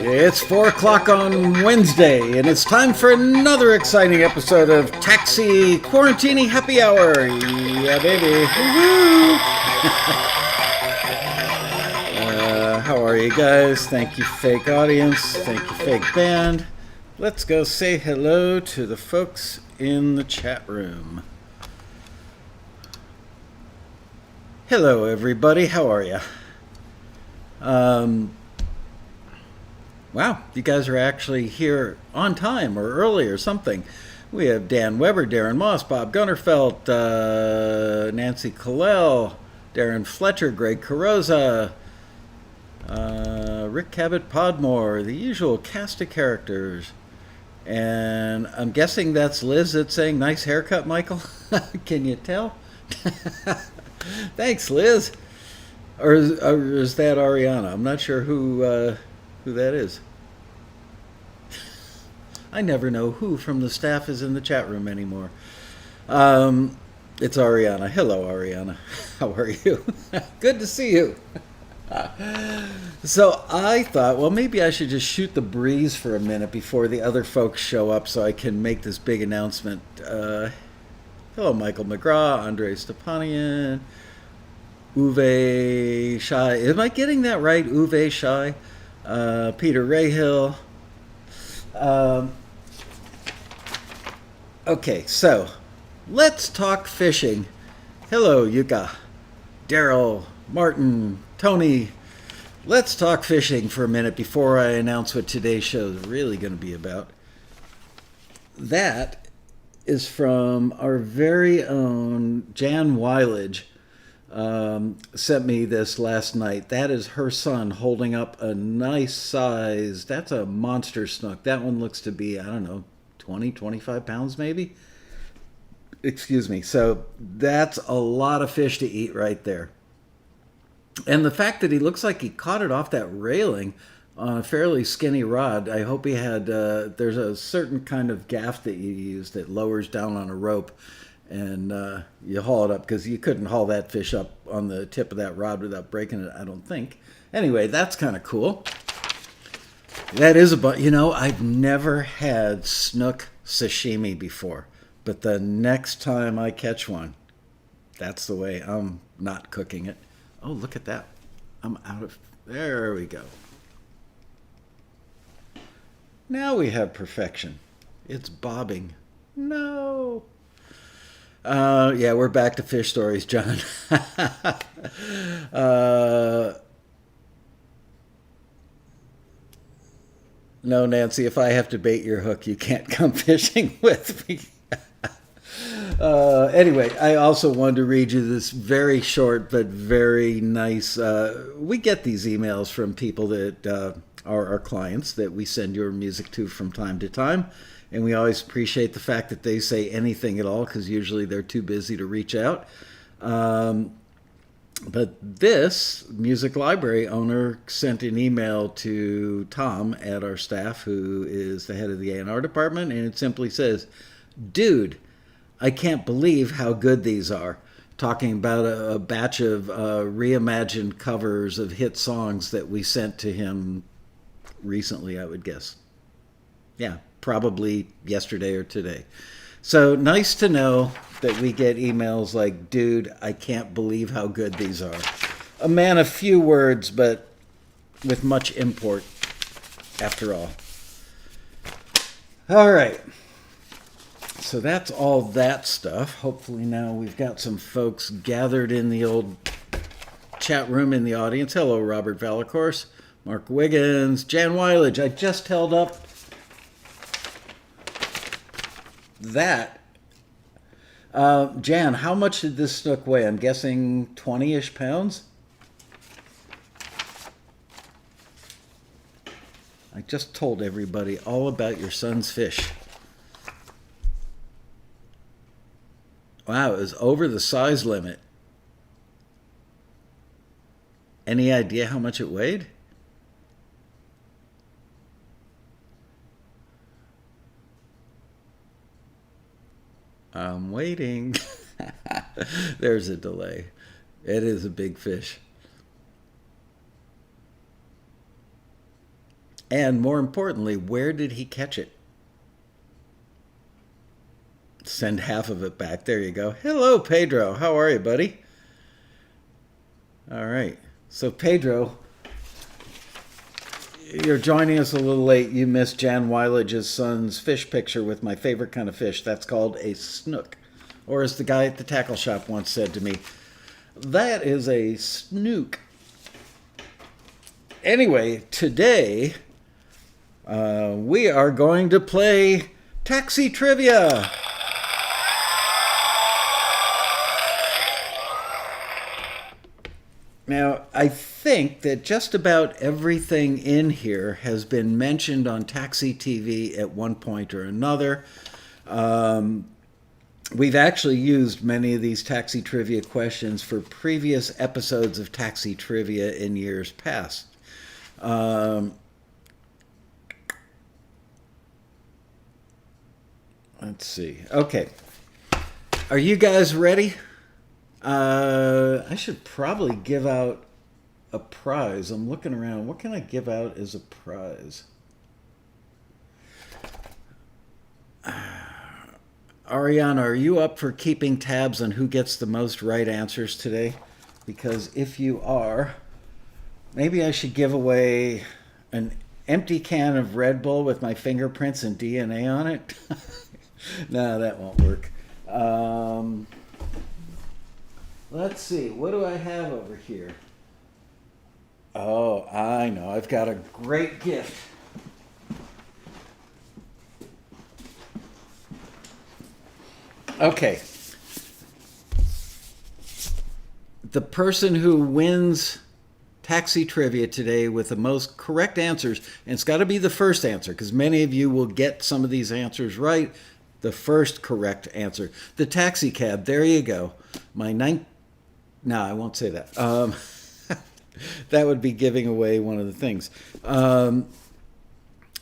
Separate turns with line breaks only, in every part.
It's 4 o'clock on Wednesday, and it's time for another exciting episode of Taxi Quarantini Happy Hour. Yeah, baby. How are you guys? Thank you, fake audience. Thank you, fake band. Let's go say hello to the folks in the chat room. Hello, everybody. How are you? Wow, you guys are actually here on time or early or something. We have Dan Weber, Darren Moss, Bob Gunnerfelt, Nancy Colell, Darren Fletcher, Greg Carroza, Rick Cabot Podmore, the usual cast of characters. And I'm guessing that's Liz that's saying, nice haircut, Michael. Can you tell? Thanks, Liz. Or is that Ariana? I'm not sure who that is. I never know who from the staff is in the chat room anymore. It's Ariana. Hello, Ariana. How are you? Good to see you. So I thought, well, maybe I should just shoot the breeze for a minute before the other folks show up so I can make this big announcement. Hello, Michael McGraw, Andre Stepanian, Uwe Shai. Am I getting that right? Uwe Shai. Peter Rahill. Okay, so let's talk fishing. Hello, Yuka, Daryl, Martin, Tony. Let's talk fishing for a minute before I announce what today's show is really going to be about. That is from our very own Jan Weilage. Sent me this last night. That is her son holding up a nice size. That's a monster snook. That one looks to be, I don't know, 20, 25 pounds maybe. Excuse me. So that's a lot of fish to eat right there. And the fact that he looks like he caught it off that railing on a fairly skinny rod. I hope he had, there's a certain kind of gaff that you use that lowers down on a rope. And you haul it up, because you couldn't haul that fish up on the tip of that rod without breaking it, I don't think. Anyway, that's kind of cool. That is I've never had snook sashimi before. But the next time I catch one, that's the way. I'm not cooking it. Oh, look at that. I'm out of... There we go. Now we have perfection. It's bobbing. No... yeah, we're back to fish stories, John. No, Nancy, if I have to bait your hook, you can't come fishing with me. Anyway, I also wanted to read you this very short but very nice... we get these emails from people that are our clients that we send your music to from time to time. And we always appreciate the fact that they say anything at all, because usually they're too busy to reach out. But this music library owner sent an email to Tom at our staff, who is the head of the A&R department, and it simply says, "Dude, I can't believe how good these are." Talking about a batch of reimagined covers of hit songs that we sent to him recently, I would guess. Yeah. Probably yesterday or today. So nice to know that we get emails like, "Dude, I can't believe how good these are." A man of few words, but with much import, after all. All right. So that's all that stuff. Hopefully now we've got some folks gathered in the old chat room in the audience. Hello, Robert Valacourse, Mark Wiggins, Jan Weilage. I just held up that. Jan, how much did this snook weigh? I'm guessing 20-ish pounds? I just told everybody all about your son's fish. Wow, it was over the size limit. Any idea how much it weighed? I'm waiting. There's a delay. It is a big fish. And more importantly, where did he catch it? Send half of it back. There you go. Hello, Pedro. How are you, buddy? All right. So, Pedro, you're joining us a little late. You missed Jan Weilage's son's fish picture with my favorite kind of fish. That's called a snook. Or as the guy at the tackle shop once said to me, that is a snook. Anyway, today we are going to play taxi trivia. Now, I think that just about everything in here has been mentioned on Taxi TV at one point or another. We've actually used many of these taxi trivia questions for previous episodes of Taxi Trivia in years past. Let's see. Okay. Are you guys ready? I should probably give out a prize. I'm looking around. What can I give out as a prize? Ariana, are you up for keeping tabs on who gets the most right answers today? Because if you are, maybe I should give away an empty can of Red Bull with my fingerprints and DNA on it. No, that won't work. Let's see. What do I have over here? Oh, I know. I've got a great gift. Okay. The person who wins Taxi Trivia today with the most correct answers, and it's got to be the first answer because many of you will get some of these answers right. The first correct answer. The taxi cab. There you go. No, I won't say that. That would be giving away one of the things.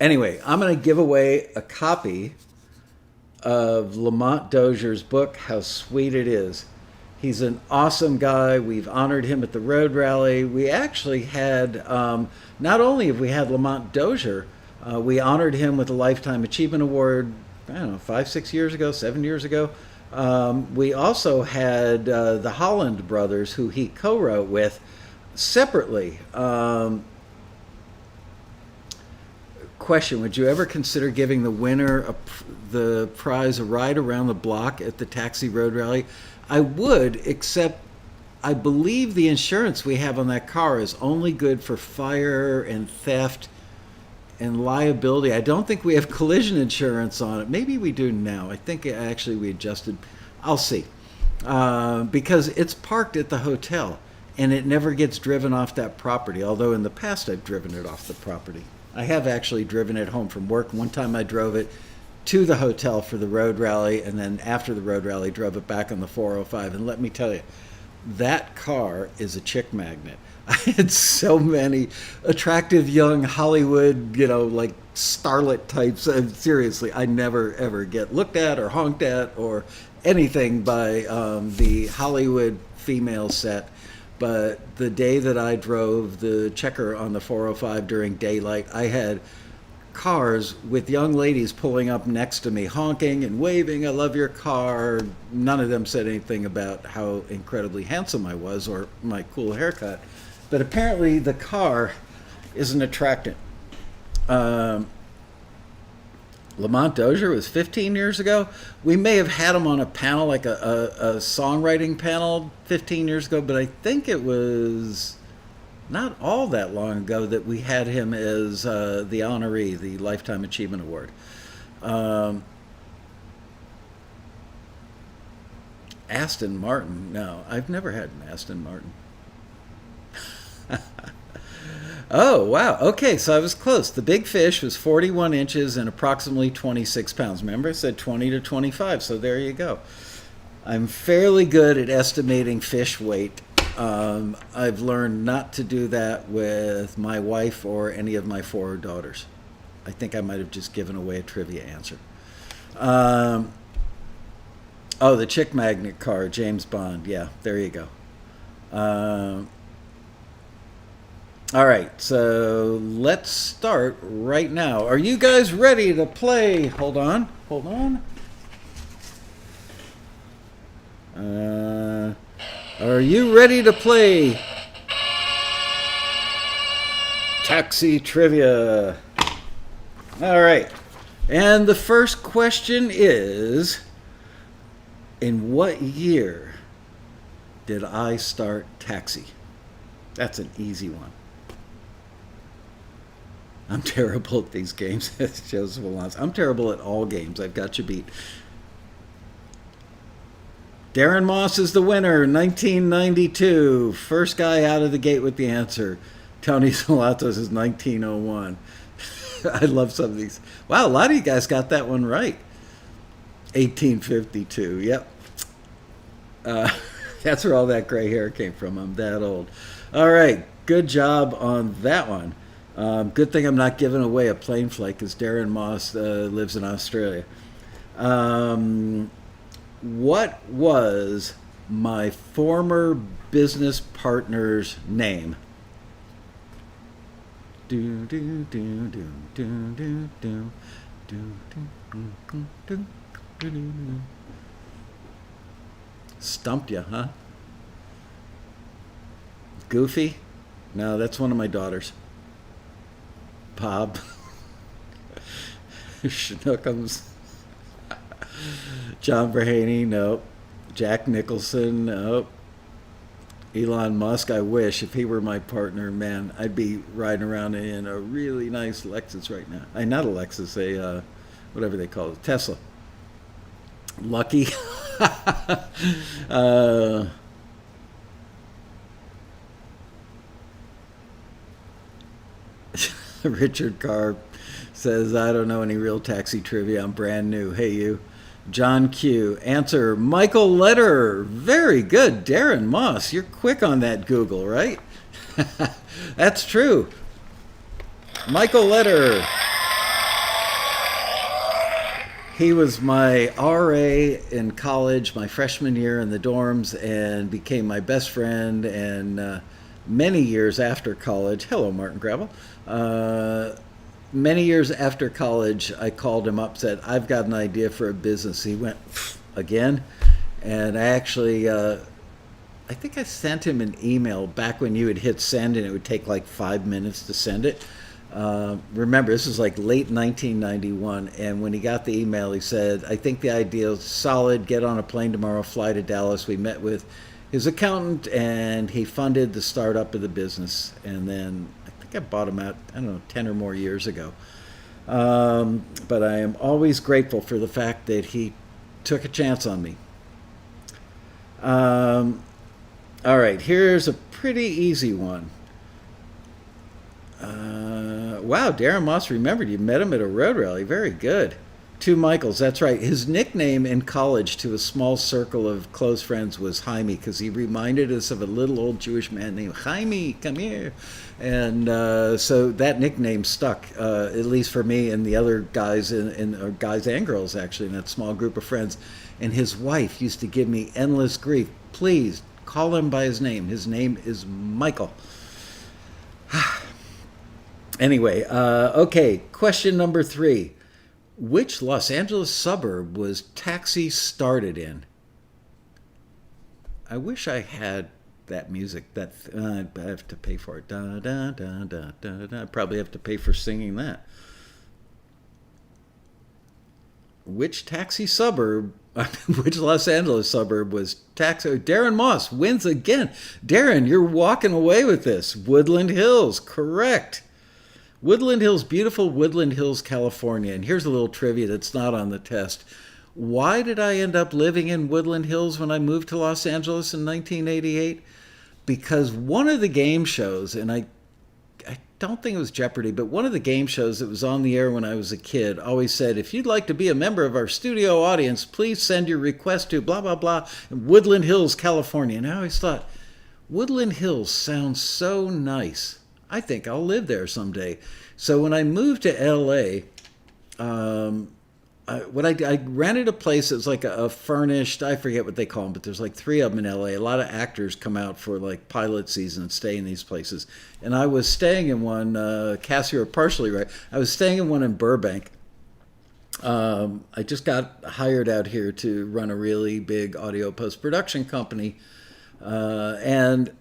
Anyway, I'm going to give away a copy of Lamont Dozier's book, How Sweet It Is. He's an awesome guy. We've honored him at the Road Rally. We actually had, not only have we had Lamont Dozier, we honored him with a Lifetime Achievement Award, I don't know, 5, 6 years ago, 7 years ago. We also had the Holland brothers, who he co-wrote with, separately. Question, would you ever consider giving the winner the prize a ride around the block at the Taxi Road Rally? I would, except I believe the insurance we have on that car is only good for fire and theft and liability. I don't think we have collision insurance on it. Maybe we do now. I think actually we adjusted. I'll see. Because it's parked at the hotel and it never gets driven off that property, although in the past I've driven it off the property. I have actually driven it home from work. One time I drove it to the hotel for the road rally, and then after the road rally drove it back on the 405. And let me tell you, that car is a chick magnet. I had so many attractive young Hollywood, like starlet types. Seriously, I never ever get looked at or honked at or anything by the Hollywood female set. But the day that I drove the checker on the 405 during daylight, I had cars with young ladies pulling up next to me, honking and waving, "I love your car." None of them said anything about how incredibly handsome I was or my cool haircut. But apparently the car is an attractant. Lamont Dozier was 15 years ago. We may have had him on a panel, like a songwriting panel 15 years ago, but I think it was not all that long ago that we had him as the honoree, the Lifetime Achievement Award. Aston Martin. No, I've never had an Aston Martin. Oh, wow. Okay, so I was close. The big fish was 41 inches and approximately 26 pounds. Remember, I said 20 to 25, so there you go. I'm fairly good at estimating fish weight. I've learned not to do that with my wife or any of my 4 daughters. I think I might have just given away a trivia answer. Oh, the chick magnet car, James Bond. Yeah, there you go. All right, so let's start right now. Are you guys ready to play? Hold on, hold on. Are you ready to play Taxi Trivia? All right. And the first question is, in what year did I start Taxi? That's an easy one. I'm terrible at these games. Joseph Alonso. I'm terrible at all games. I've got you beat. Darren Moss is the winner, 1992. First guy out of the gate with the answer. Tony Salatos is 1901. I love some of these. Wow, a lot of you guys got that one right. 1852. Yep. That's where all that gray hair came from. I'm that old. All right. Good job on that one. Good thing I'm not giving away a plane flight because Darren Moss lives in Australia. What was my former business partner's name? Do do do do do do do do do do do do. Stumped you, huh? Goofy? No, that's one of my daughters. Bob. Schnookums. John Verhaney, nope. Jack Nicholson, nope. Elon Musk, I wish. If he were my partner, man, I'd be riding around in a really nice Lexus right now. Not a Lexus, a whatever they call it, Tesla. Lucky. Richard Carr says, I don't know any real taxi trivia. I'm brand new. Hey, you. John Q. Answer, Michael Lederer. Very good. Darren Moss. You're quick on that Google, right? That's true. Michael Lederer. He was my RA in college, my freshman year in the dorms, and became my best friend. And many years after college, hello, Martin Gravel. Many years after college, I called him up, said, I've got an idea for a business. He went, again? And I actually, I think I sent him an email back when you would hit send and it would take like 5 minutes to send it. Remember, this is like late 1991, and when he got the email, he said, I think the idea is solid, get on a plane tomorrow, fly to Dallas. We met with his accountant, and he funded the startup of the business, and then I think I bought him out, I don't know, 10 or more years ago. But I am always grateful for the fact that he took a chance on me. All right, here's a pretty easy one. Wow, Darren Moss remembered you met him at a road rally. Very good. Two Michaels, that's right. His nickname in college to a small circle of close friends was Jaime because he reminded us of a little old Jewish man named Jaime, come here. And so that nickname stuck, at least for me and the other guys, or guys and girls actually, in that small group of friends. And his wife used to give me endless grief. Please call him by his name. His name is Michael. Anyway, okay, question number 3. Which Los Angeles suburb was Taxi started in? I wish I had that music. That I have to pay for it. Da, da, da, da, da, da. I probably have to pay for singing that. Which taxi suburb, which Los Angeles suburb was Taxi? Darren Moss wins again. Darren, you're walking away with this. Woodland Hills, correct. Woodland Hills, beautiful Woodland Hills, California. And here's a little trivia that's not on the test. Why did I end up living in Woodland Hills when I moved to Los Angeles in 1988? Because one of the game shows, and I don't think it was Jeopardy, but one of the game shows that was on the air when I was a kid always said, if you'd like to be a member of our studio audience, please send your request to blah, blah, blah, Woodland Hills, California. And I always thought, Woodland Hills sounds so nice. I think I'll live there someday. So when I moved to LA, I rented a place that was like a furnished, I forget what they call them, but there's like three of them in LA. A lot of actors come out for like pilot season and stay in these places. And I was staying in one, Cassie, were partially right. I was staying in one in Burbank. I just got hired out here to run a really big audio post production company. And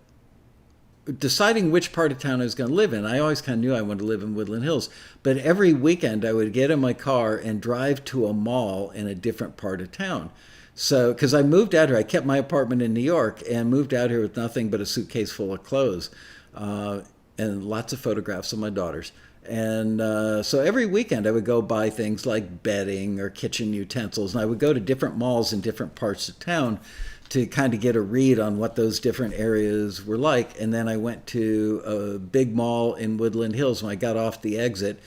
deciding which part of town I was going to live in, I always kind of knew I wanted to live in Woodland Hills. But every weekend I would get in my car and drive to a mall in a different part of town. So, because I moved out here, I kept my apartment in New York and moved out here with nothing but a suitcase full of clothes and lots of photographs of my daughters. And so every weekend I would go buy things like bedding or kitchen utensils, and I would go to different malls in different parts of town to kind of get a read on what those different areas were like. And then I went to a big mall in Woodland Hills. When I got off the exit,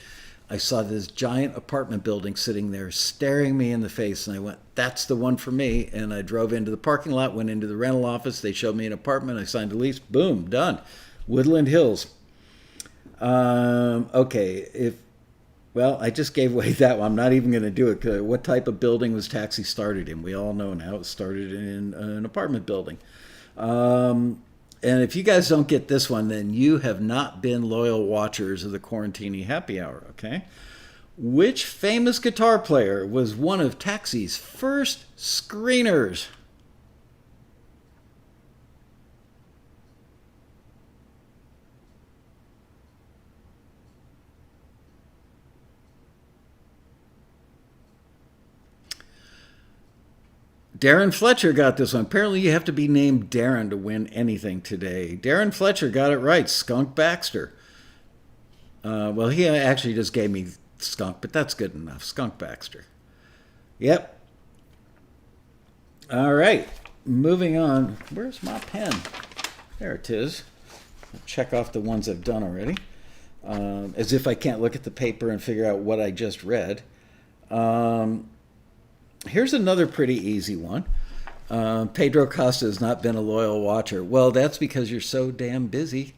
I saw this giant apartment building sitting there staring me in the face. And I went, that's the one for me. And I drove into the parking lot, went into the rental office. They showed me an apartment. I signed a lease. Boom, done. Woodland Hills. Okay, well, I just gave away that one. I'm not even going to do it. What type of building was Taxi started in? We all know now it started in an apartment building. And if you guys don't get this one, then you have not been loyal watchers of the Quarantini Happy Hour, okay? Which famous guitar player was one of Taxi's first screeners? Darren Fletcher got this one. Apparently, you have to be named Darren to win anything today. Darren Fletcher got it right. Skunk Baxter. Well, he actually just gave me Skunk, but that's good enough. Skunk Baxter. Yep. All right. Moving on. Where's my pen? There it is. I'll check off the ones I've done already. As if I can't look at the paper and figure out what I just read. Here's another pretty easy one. Pedro Costa has not been a loyal watcher. Well, that's because you're so damn busy.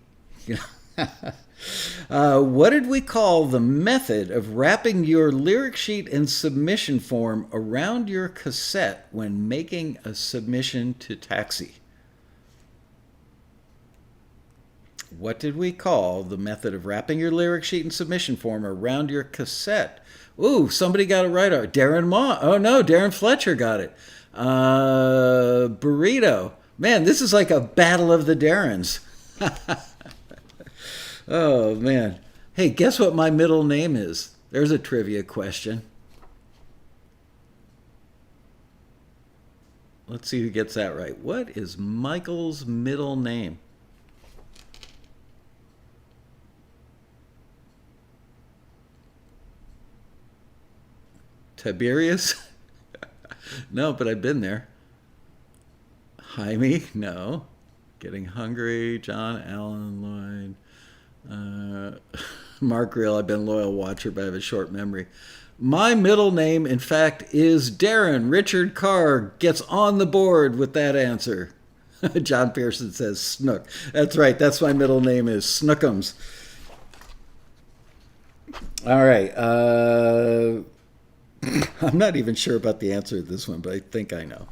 You know? What did we call the method of wrapping your lyric sheet and submission form around your cassette when making a submission to Taxi? What did we call the method of wrapping your lyric sheet and submission form around your cassette? Ooh, somebody got it right. Darren Ma. Oh no, Darren Fletcher got it. Burrito. Man, this is like a battle of the Darrens. Oh man. Hey, guess what my middle name is? There's a trivia question. Let's see who gets that right. What is Michael's middle name? Tiberius? No, but I've been there. Jaime? No. Getting hungry. John Allen Lloyd. Mark Grill. I've been a loyal watcher, but I have a short memory. My middle name, in fact, is Darren. Richard Carr gets on the board with that answer. John Pearson says Snook. That's right. That's my middle name is Snookums. All right. I'm not even sure about the answer to this one, but I think I know.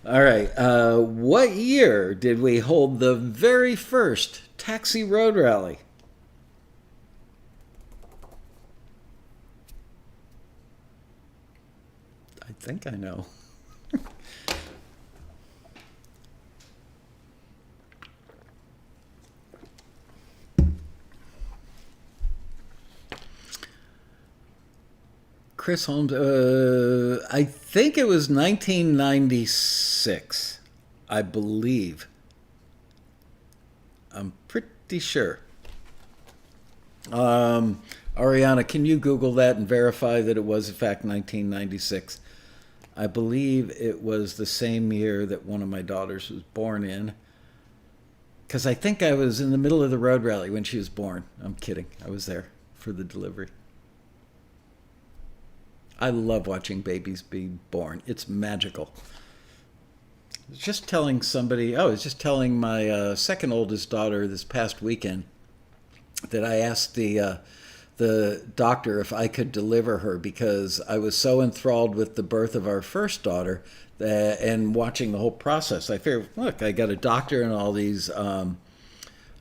All right. What year did we hold the very first Taxi Road Rally? I think I know. Chris Holmes, I think it was 1996, I believe. I'm pretty sure. Ariana, can you Google that and verify that it was, in fact, 1996? I believe it was the same year that one of my daughters was born in. Because I think I was in the middle of the road rally when she was born. I'm kidding. I was there for the delivery. I love watching babies be born. It's magical. I was just telling somebody, I was just telling my second oldest daughter this past weekend that I asked the the doctor if I could deliver her because I was so enthralled with the birth of our first daughter and watching the whole process. I figured, look, I got a doctor and all these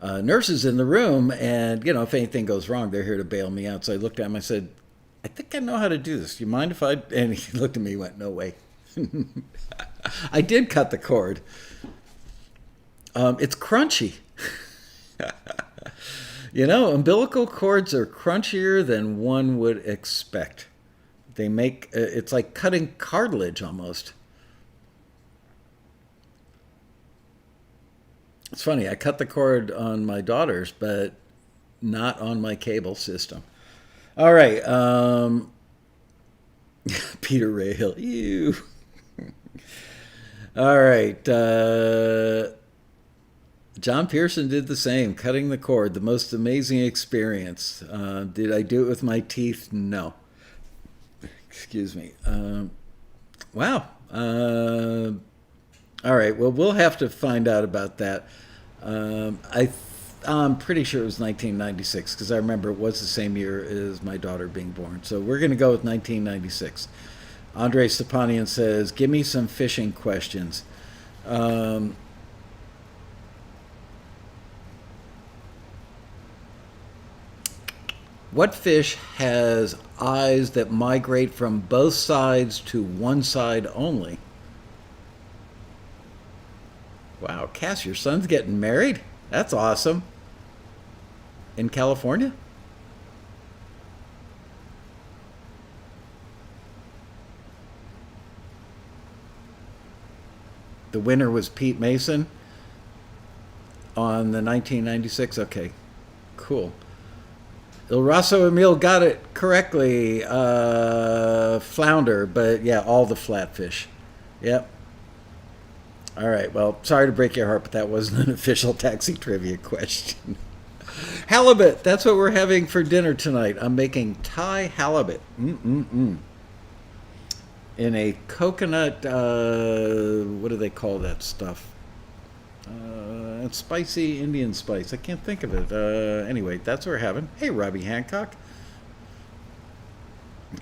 nurses in the room, and if anything goes wrong, they're here to bail me out. So I looked at him. I said, I think I know how to do this. Do you mind if I? And he looked at me and went, no way. I did cut the cord. It's crunchy. Umbilical cords are crunchier than one would expect. They make it's like cutting cartilage almost. It's funny, I cut the cord on my daughter's, but not on my cable system. All right. Peter Ray Hill. Ew. All right. John Pearson did the same, cutting the cord, the most amazing experience. Did I do it with my teeth? No. Excuse me. Wow. All right, well, we'll have to find out about that. I'm pretty sure it was 1996 because I remember it was the same year as my daughter being born. So we're going to go with 1996. Andre Stepanian says, give me some fishing questions. What fish has eyes that migrate from both sides to one side only? Wow, Cass, your son's getting married? That's awesome. In California? The winner was Pete Mason on the 1996. Okay, cool. Il Raso Emil got it correctly. Flounder, but yeah, all the flatfish. Yep. All right, well, sorry to break your heart, but that wasn't an official taxi trivia question. Halibut, that's what we're having for dinner tonight. I'm making Thai halibut. In a coconut, what do they call that stuff? It's spicy Indian spice. I can't think of it. Anyway, that's what we're having. Hey, Robbie Hancock.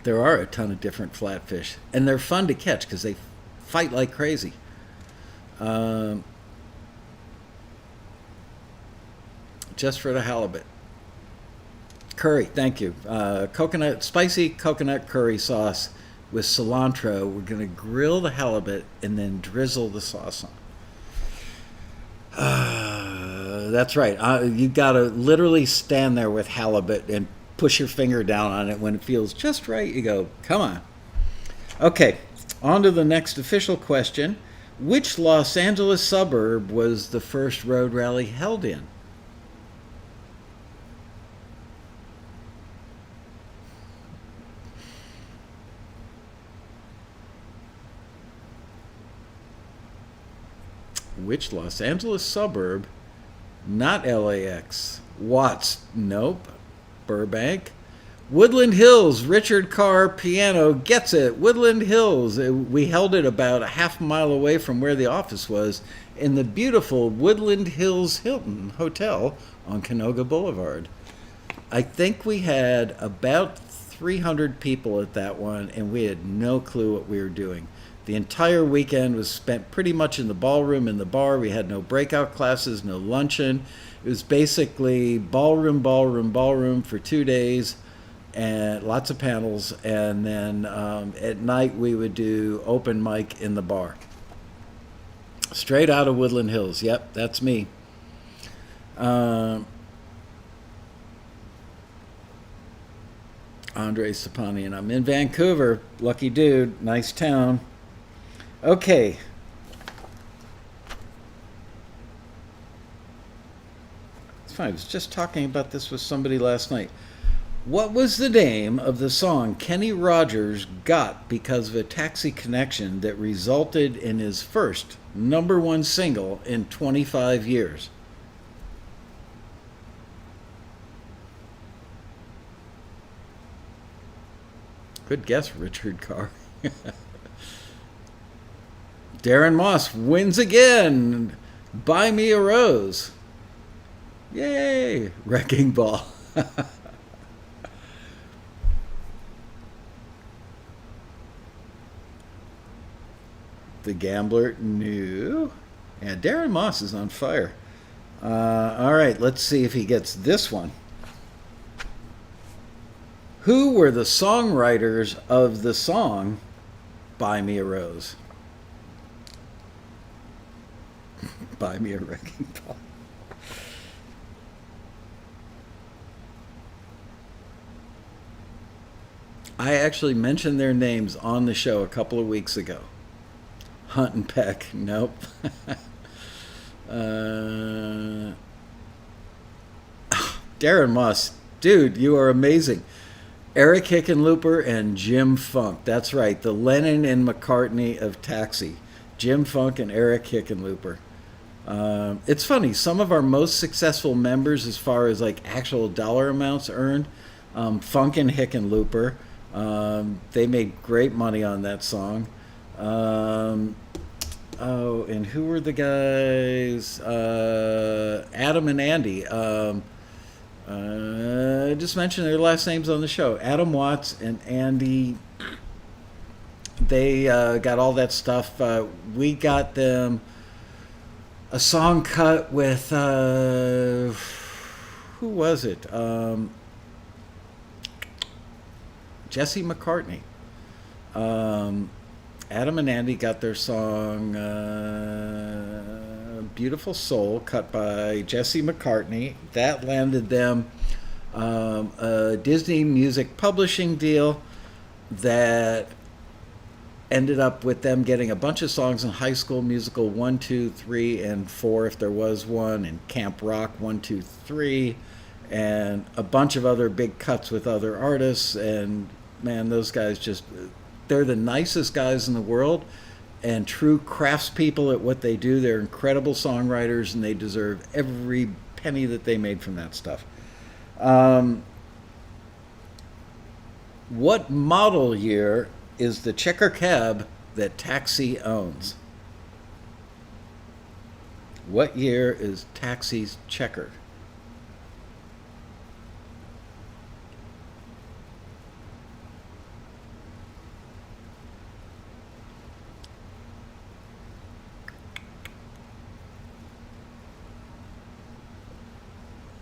There are a ton of different flatfish, and they're fun to catch because they fight like crazy. Just for the halibut. Curry, thank you. Spicy coconut curry sauce with cilantro. We're going to grill the halibut and then drizzle the sauce on. That's right. You got to literally stand there with halibut and push your finger down on it when it feels just right. You go, come on. Okay, on to the next official question. Which Los Angeles suburb was the first road rally held in? Which Los Angeles suburb? Not LAX. Watts? Nope. Burbank? Woodland Hills, Richard Carr Piano gets it. Woodland Hills. We held it about a half mile away from where the office was in the beautiful Woodland Hills Hilton Hotel on Canoga Boulevard. I think we had about 300 people at that one, and we had no clue what we were doing. The entire weekend was spent pretty much in the ballroom, in the bar. We had no breakout classes, no luncheon. It was basically ballroom for 2 days. And lots of panels, and then at night we would do open mic in the bar. Straight out of Woodland Hills. Yep, that's me. Andre Sapani, and I'm in Vancouver. Lucky dude, nice town. Okay. It's fine. I was just talking about this with somebody last night. What was the name of the song Kenny Rogers got because of a Taxi Connection that resulted in his first #1 single in 25 years? Good guess, Richard Carr. Darren Moss wins again. Buy Me a Rose. Yay! Wrecking Ball. The Gambler, no. Yeah, Darren Moss is on fire. All right, let's see if he gets this one. Who were the songwriters of the song Buy Me a Rose? Buy me a wrecking ball. I actually mentioned their names on the show a couple of weeks ago. Hunt and Peck, nope. uh, Darren Moss, dude, you are amazing. Eric Hickenlooper and Jim Funk. That's right, the Lennon and McCartney of Taxi. Jim Funk and Eric Hickenlooper. It's funny, some of our most successful members, as far as like actual dollar amounts earned, Funk and Hickenlooper, they made great money on that song. Oh, and who were the guys? Adam and Andy. I just mentioned their last names on the show. Adam Watts and Andy. They got all that stuff. We got them a song cut with who was it? Jesse McCartney. Adam and Andy got their song Beautiful Soul cut by Jesse McCartney. That landed them a Disney Music Publishing deal that ended up with them getting a bunch of songs in High School Musical 1, 2, 3, and 4, if there was one, and Camp Rock 1, 2, 3, and a bunch of other big cuts with other artists. And man, those guys just, they're the nicest guys in the world and true craftspeople at what they do. They're incredible songwriters, and they deserve every penny that they made from that stuff. What model year is the checker cab that Taxi owns? What year is Taxi's checker?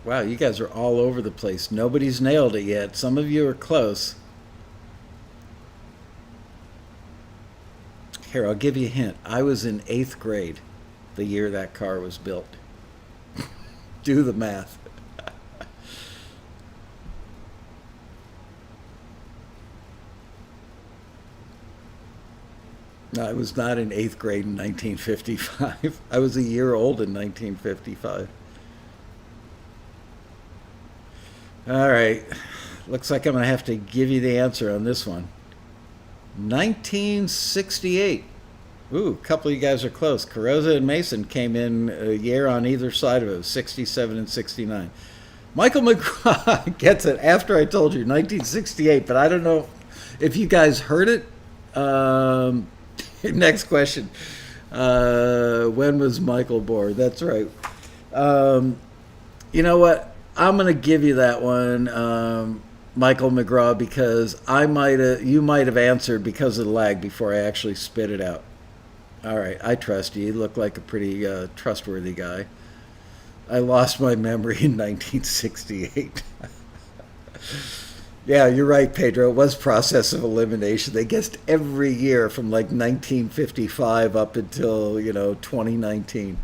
Wow, you guys are all over the place. Nobody's nailed it yet. Some of you are close. Here, I'll give you a hint. I was in 8th grade the year that car was built. Do the math. No, I was not in 8th grade in 1955. I was a year old in 1955. All right. Looks like I'm going to have to give you the answer on this one. 1968. Ooh, a couple of you guys are close. Carosa and Mason came in a year on either side of it, 67 and 69. Michael McGraw gets it after I told you, 1968, but I don't know if you guys heard it. Next question. When was Michael born? That's right. You know what? I'm going to give you that one, Michael McGraw, because you might have answered because of the lag before I actually spit it out. All right, I trust you. You look like a pretty trustworthy guy. I lost my memory in 1968. Yeah, you're right, Pedro. It was process of elimination. They guessed every year from like 1955 up until 2019.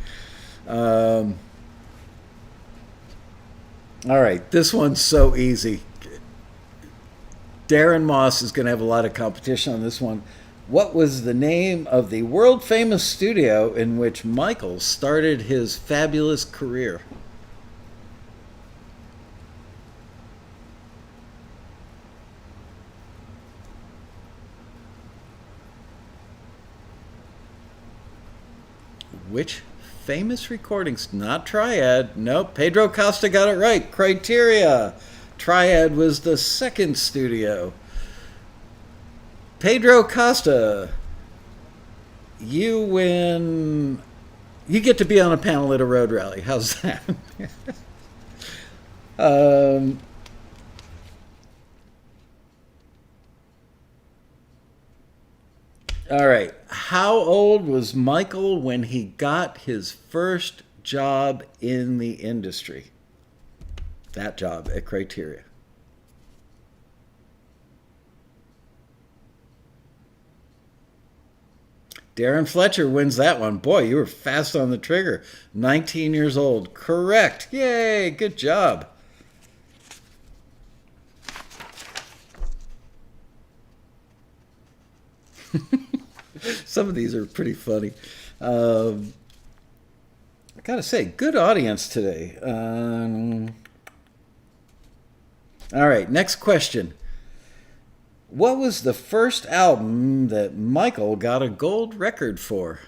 All right, this one's so easy. Darren Moss is going to have a lot of competition on this one. What was the name of the world-famous studio in which Michael started his fabulous career? Which famous recordings? Not Triad. Nope. Pedro Costa got it right. Criteria. Triad was the second studio. Pedro Costa, you win. You get to be on a panel at a road rally. How's that? um, All right. How old was Michael when he got his first job in the industry? That job at Criteria. Darren Fletcher wins that one. Boy, you were fast on the trigger. 19 years old. Correct. Yay. Good job. Some of these are pretty funny. I gotta say, good audience today. All right, next question. What was the first album that Michael got a gold record for?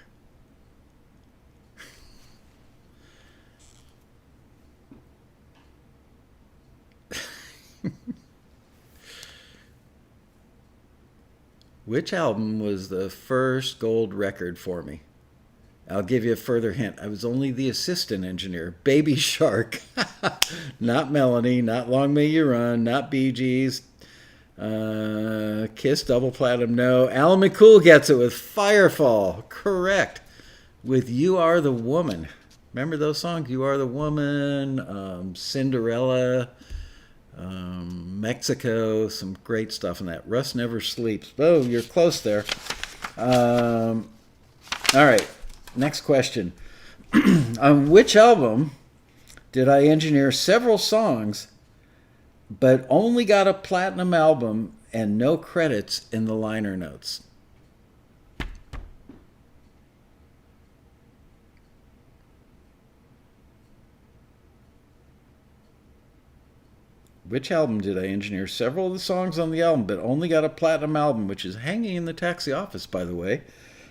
Which album was the first gold record for me? I'll give you a further hint. I was only the assistant engineer. Baby Shark. Not Melanie, not Long May You Run, not Bee Gees. Kiss Double Platinum, no. Alan McCool gets it with Firefall. Correct. With You Are the Woman. Remember those songs? You Are the Woman, Cinderella, Mexico. Some great stuff in that. Russ Never Sleeps. Oh, you're close there. All right. Next question. On which album did I engineer several songs, but only got a platinum album and no credits in the liner notes? Which album did I engineer several of the songs on the album, but only got a platinum album, which is hanging in the taxi office, by the way.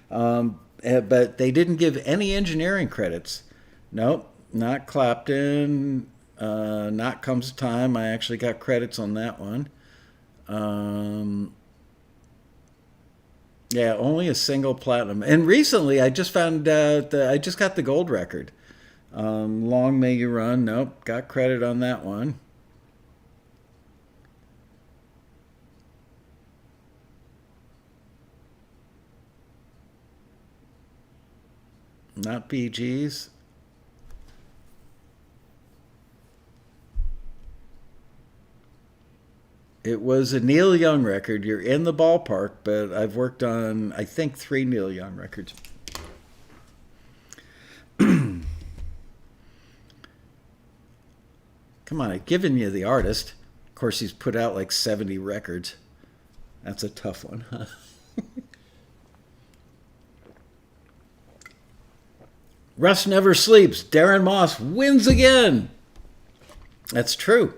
But they didn't give any engineering credits. Nope, not Clapton. Not Comes a Time. I actually got credits on that one. Yeah, only a single platinum. And recently, I just found out I just got the gold record. Long May You Run. Nope, got credit on that one. Not Bee Gees. It was a Neil Young record. You're in the ballpark, but I've worked on, I think, 3 Neil Young records. Come on, I've given you the artist. Of course, he's put out like 70 records. That's a tough one, huh? Russ Never Sleeps. Darren Moss wins again. That's true.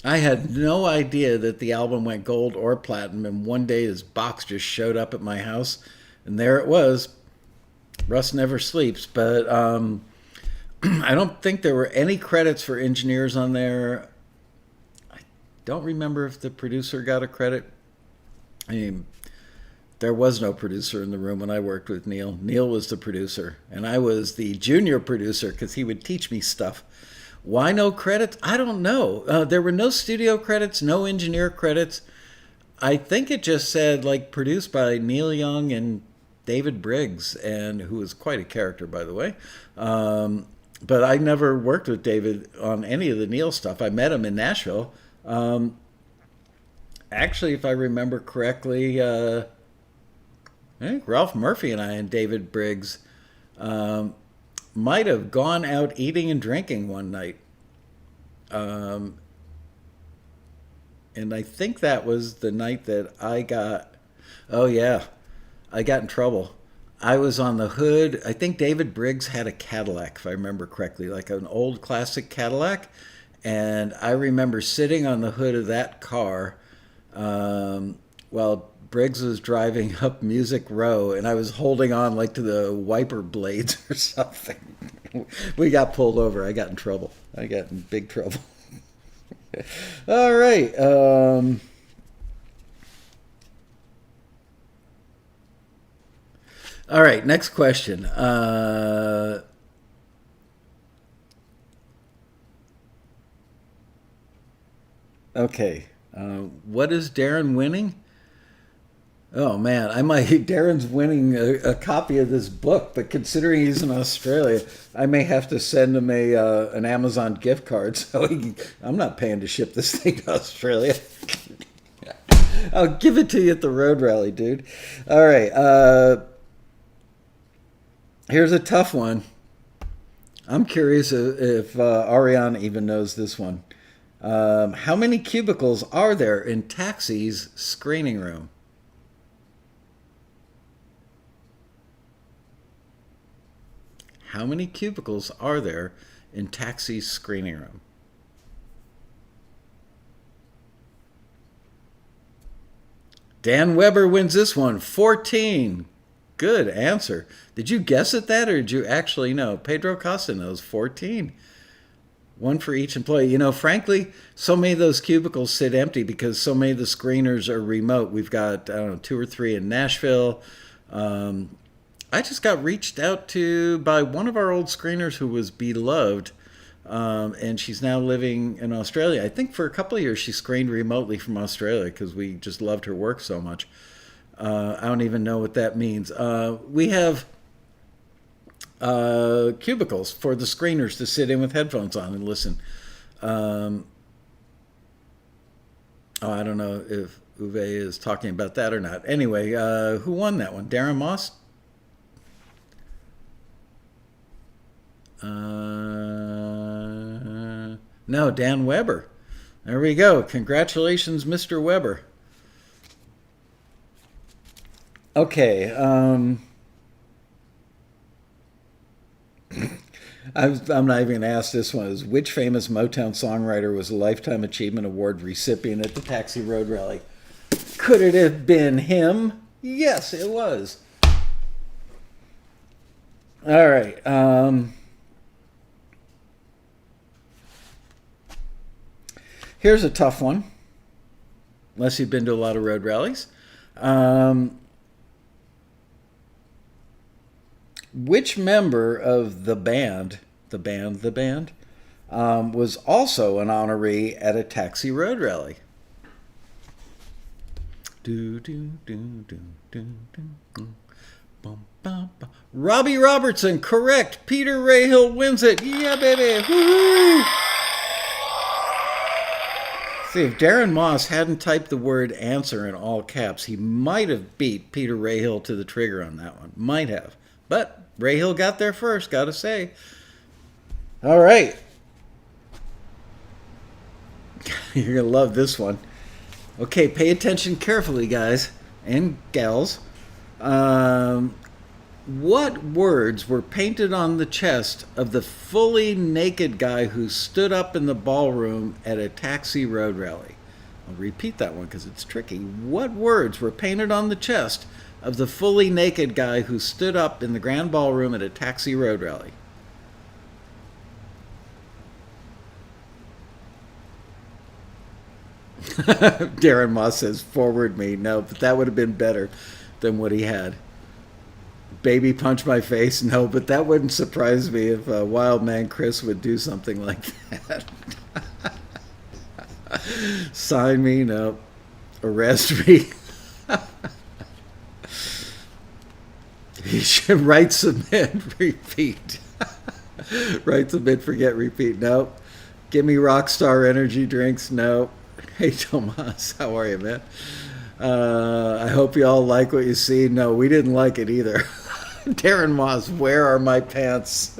I had no idea that the album went gold or platinum, and one day his box just showed up at my house, and there it was. Russ Never Sleeps. But I don't think there were any credits for engineers on there. I don't remember if the producer got a credit. I mean, there was no producer in the room when I worked with Neil. Neil was the producer, and I was the junior producer because he would teach me stuff. Why no credits? I don't know. There were no studio credits, no engineer credits. I think it just said like produced by Neil Young and David Briggs, and who was quite a character, by the way. But I never worked with David on any of the Neil stuff. I met him in Nashville. Actually, if I remember correctly, I think Ralph Murphy and I and David Briggs might have gone out eating and drinking one night. And I think that was the night that I got, oh yeah, I got in trouble. I was on the hood. I think David Briggs had a Cadillac, if I remember correctly, like an old classic Cadillac. And I remember sitting on the hood of that car while Briggs was driving up Music Row, and I was holding on like to the wiper blades or something. We got pulled over. I got in trouble. I got in big trouble. All right. All right. Next question. Okay. What is Darren winning? Oh man, I might. Darren's winning a copy of this book, but considering he's in Australia, I may have to send him a an Amazon gift card. I'm not paying to ship this thing to Australia. I'll give it to you at the road rally, dude. All right, here's a tough one. I'm curious if Ariana even knows this one. How many cubicles are there in Taxi's screening room? How many cubicles are there in Taxi's screening room? Dan Weber wins this one, 14. Good answer. Did you guess at that or did you actually know? Pedro Costa knows 14. One for each employee. You know, frankly, so many of those cubicles sit empty because so many of the screeners are remote. We've got, I don't know, 2 or 3 in Nashville. I just got reached out to by one of our old screeners who was beloved, and she's now living in Australia. I think for a couple of years she screened remotely from Australia because we just loved her work so much. I don't even know what that means. We have cubicles for the screeners to sit in with headphones on and listen. I don't know if Uwe is talking about that or not. Anyway, who won that one? Darren Moss? No, Dan Weber. There we go. Congratulations, Mr. Weber. Okay. I'm not even going to ask this one. Is which famous Motown songwriter was a Lifetime Achievement Award recipient at the Taxi Road Rally? Could it have been him? Yes, it was. All right. Here's a tough one, unless you've been to a lot of road rallies. Which member of the band, was also an honoree at a Taxi Road Rally? Do, do, do, do, do, do. Bum, bum, bum. Robbie Robertson, correct. Peter Rahill wins it. Yeah, baby. Woo-hoo! See, if Darren Moss hadn't typed the word answer in all caps, he might have beat Peter Rahill to the trigger on that one. Might have. But Rahill got there first, gotta say. All right. You're going to love this one. Okay, pay attention carefully, guys and gals. What words were painted on the chest of the fully naked guy who stood up in the ballroom at a Taxi Road Rally? I'll repeat that one because it's tricky. What words were painted on the chest of the fully naked guy who stood up in the Grand Ballroom at a Taxi Road Rally? Darren Moss says, forward me. No, but that would have been better than what he had. Baby punch my face? No, but that wouldn't surprise me if Wild Man Chris would do something like that. Sign me? No. Arrest me? He should write, submit, repeat. Write, submit, forget, repeat. Nope. Give me Rockstar energy drinks? Nope. Hey, Tomas, how are you, man? I hope you all like what you see. No, we didn't like it either. Darren Moss, where are my pants?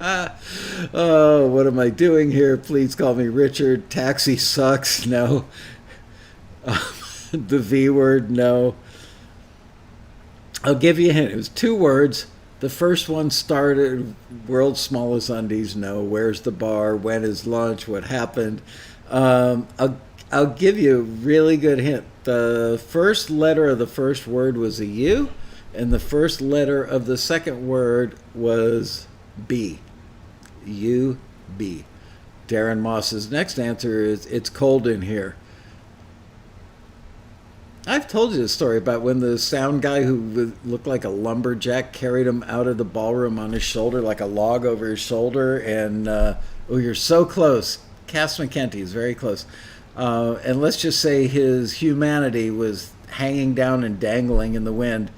Oh, what am I doing here? Please call me Richard. Taxi sucks. No. The V word, no. I'll give you a hint. It was 2 words. The first one started world's smallest undies, no. Where's the bar? When is lunch? What happened? I'll give you a really good hint. The first letter of the first word was a U, and the first letter of the second word was B. U-B. Darren Moss's next answer is, it's cold in here. I've told you this story about when the sound guy who looked like a lumberjack carried him out of the ballroom on his shoulder, like a log over his shoulder, and, oh, you're so close. Cass McKenty is very close. And let's just say his humanity was hanging down and dangling in the wind,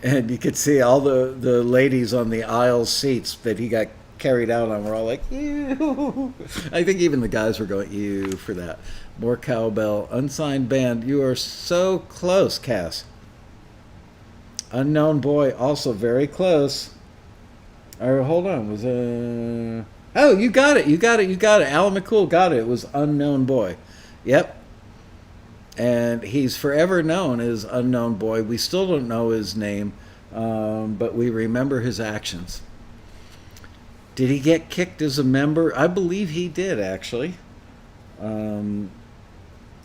and you could see all the ladies on the aisle seats that he got carried out on were all like, ew. I think even the guys were going, ew, for that. More cowbell. Unsigned band. You are so close, Cass. Unknown boy, also very close. Or hold on, was oh, you got it, you got it, you got it. Alan McCool got it. It was Unknown Boy. Yep. And he's forever known as Unknown Boy. We still don't know his name, but we remember his actions. Did he get kicked as a member? I believe he did, actually. And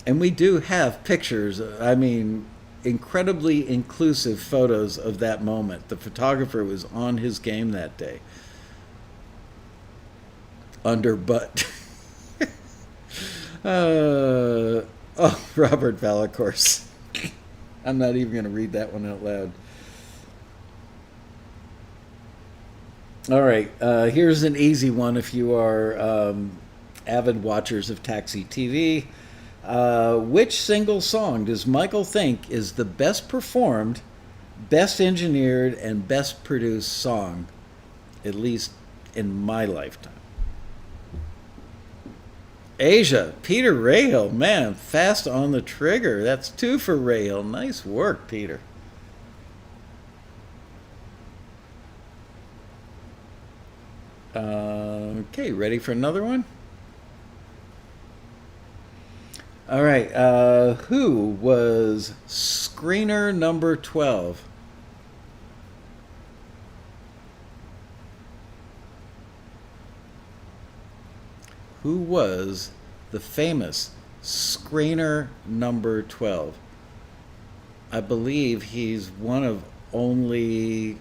we do have pictures. I mean, incredibly inclusive photos of that moment. The photographer was on his game that day. Underbutt. Robert Valacourse. I'm not even going to read that one out loud. All right, here's an easy one if you are avid watchers of Taxi TV. Which single song does Michael think is the best performed, best engineered, and best produced song, at least in my lifetime? Asia, Peter Rahill, man, fast on the trigger. That's 2 for Rahill. Nice work, Peter. Okay, ready for another one? All right, who was screener number 12? Who was the famous screener number 12? I believe he's one of only...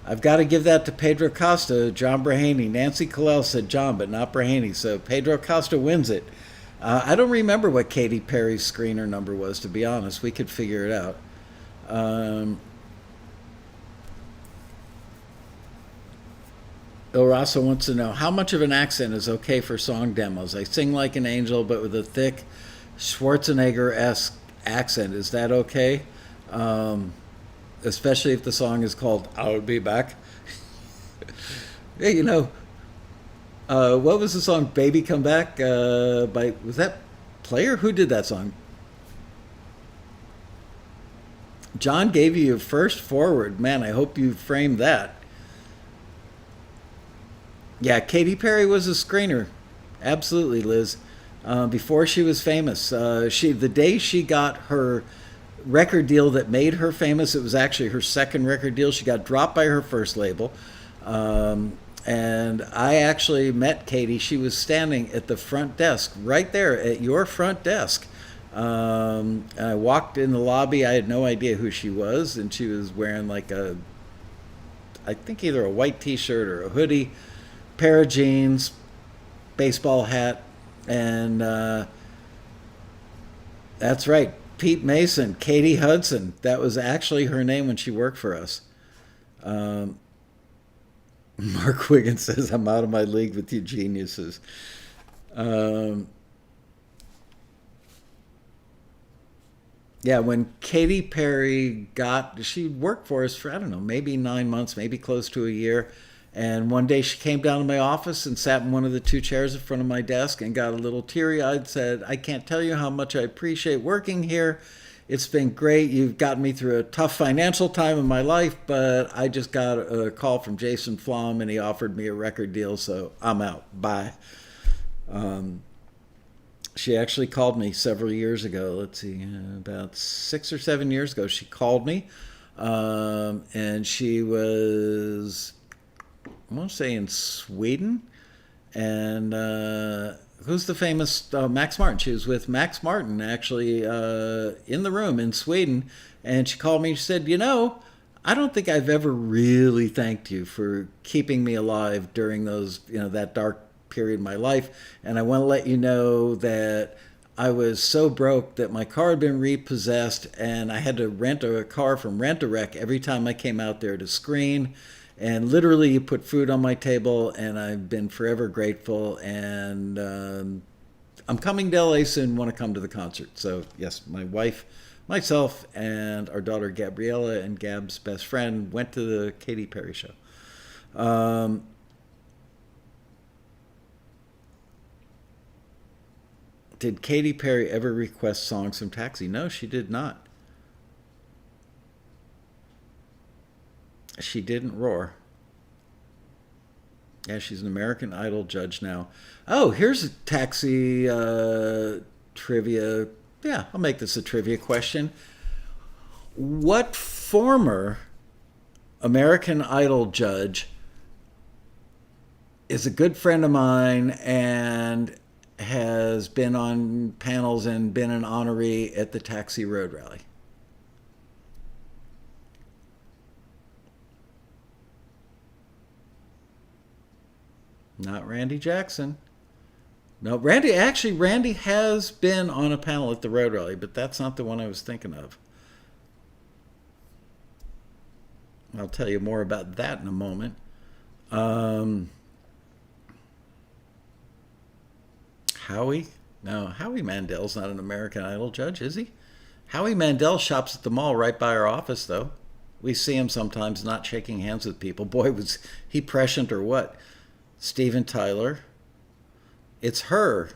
I've got to give that to Pedro Costa, John Brahaney. Nancy Callell said John, but not Brahaney, so Pedro Costa wins it. I don't remember what Katy Perry's screener number was, to be honest. We could figure it out. Iraso wants to know, how much of an accent is okay for song demos? I sing like an angel, but with a thick Schwarzenegger-esque accent. Is that okay? Especially if the song is called I'll Be Back. Hey, what was the song Baby Come Back by, was that Player? Who did that song? John gave you your first forward. Man, I hope you framed that. Yeah, Katy Perry was a screener. Absolutely, Liz. Before she was famous. The day she got her record deal that made her famous, it was actually her second record deal. She got dropped by her first label. And I actually met Katy. She was standing at the front desk, right there at your front desk. And I walked in the lobby. I had no idea who she was. And she was wearing like I think either a white t-shirt or a hoodie, pair of jeans, baseball hat. And that's right. Pete Mason, Katie Hudson. That was actually her name when she worked for us. Mark Wiggins says, I'm out of my league with you geniuses. Yeah, when Katy Perry she worked for us for, I don't know, maybe 9 months, maybe close to a year. And one day she came down to my office and sat in one of the 2 chairs in front of my desk and got a little teary-eyed, said, I can't tell you how much I appreciate working here. It's been great. You've gotten me through a tough financial time in my life, but I just got a call from Jason Flom and he offered me a record deal, so I'm out. Bye. She actually called me several years ago. Let's see, about 6 or 7 years ago, she called me. And she was, I want to say, in Sweden. And who's the famous Max Martin? She was with Max Martin, actually, in the room in Sweden. And she called me and she said, I don't think I've ever really thanked you for keeping me alive during those, that dark period in my life. And I want to let you know that I was so broke that my car had been repossessed and I had to rent a car from Rent-A-Wreck every time I came out there to screen. And literally you put food on my table and I've been forever grateful. And I'm coming to LA soon, want to come to the concert. So, yes, my wife, myself, and our daughter Gabriella and Gab's best friend went to the Katy Perry show. Um, did Katy Perry ever request songs from Taxi? No, she did not. She didn't roar. Yeah, she's an American Idol judge now. Oh, here's a Taxi trivia. Yeah, I'll make this a trivia question. What former American Idol judge is a good friend of mine and has been on panels and been an honoree at the Taxi Road Rally? Not Randy Jackson. No, Randy has been on a panel at the Road Rally, but that's not the one I was thinking of. I'll tell you more about that in a moment. Um, Howie? No, Howie Mandel's not an American Idol judge, is he? Howie Mandel shops at the mall right by our office, though. We see him sometimes not shaking hands with people. Boy, was he prescient or what? Steven Tyler. It's her,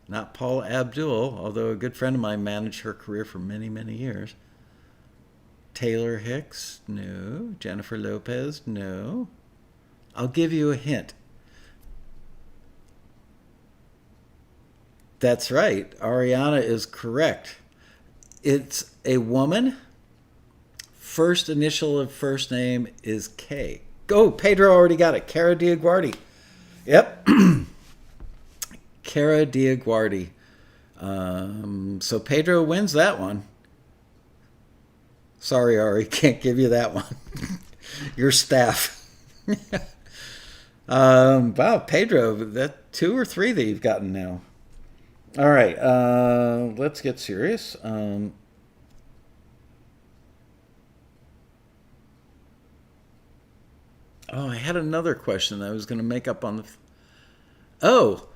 not Paula Abdul, although a good friend of mine managed her career for many, many years. Taylor Hicks, no. Jennifer Lopez, no. I'll give you a hint. That's right. Ariana is correct. It's a woman. First initial of first name is K. Go, Pedro already got it. Cara Diaguardi. Yep. Cara Diaguardi. So Pedro wins that one. Sorry, Ari, can't give you that one. Your staff. Wow, Pedro, that 2 or 3 that you've gotten now. All right, let's get serious. Oh, I had another question I was going to make up on the. Oh,